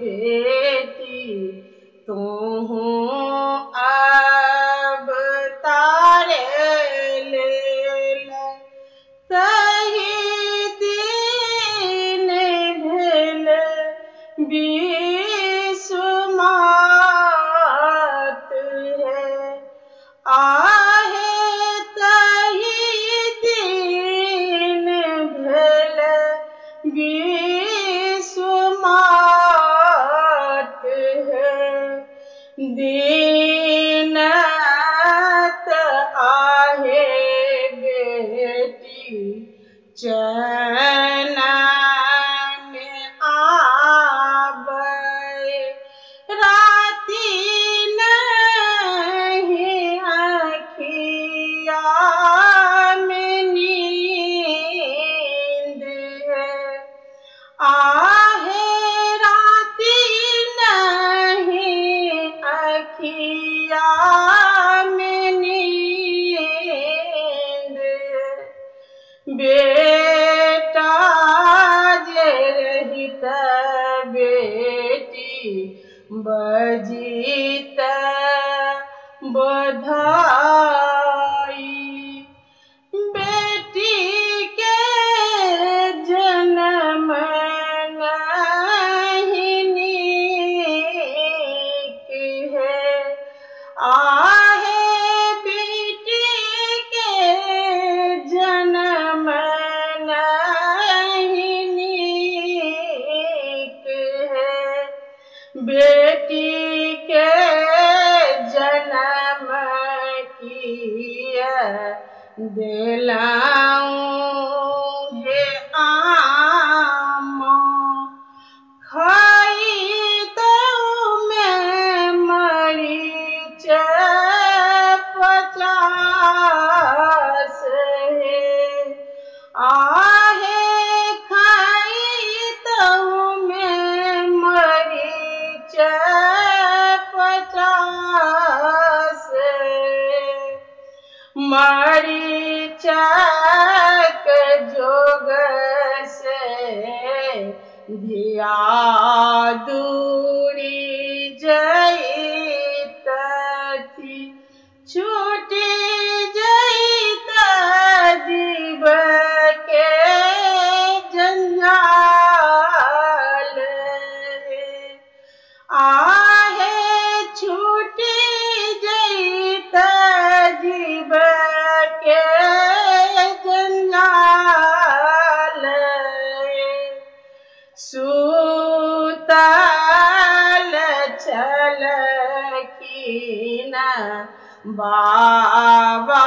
बेटी तू अब तारे लेल सही दिन भेल बिसुमात है। आहे तही दिन भेल बिसुमात है। दीनत आहे बेटी चैन में आबै राति नहीं अखिया में नींद है। आहे राति नहीं अखिया में नींद है। बेटा जे रहित बेटी बजित बधाई। बेटी के जन्म नहीं नीक है। आहे बेटी के जन्म नहीं नीक है। बेटी के जन्म किया दिलाऊं हे आमा खाई दऊं मैं मरीच 50 है। आहे खाई दऊं मैं मरीच 50 मरीचक जोग से धिया दूरी जईत थी छूटी जईत जीव के जंजाल है। आहे छूटी जईत जीव के जंजाल है। सूतल छलखिन बाबा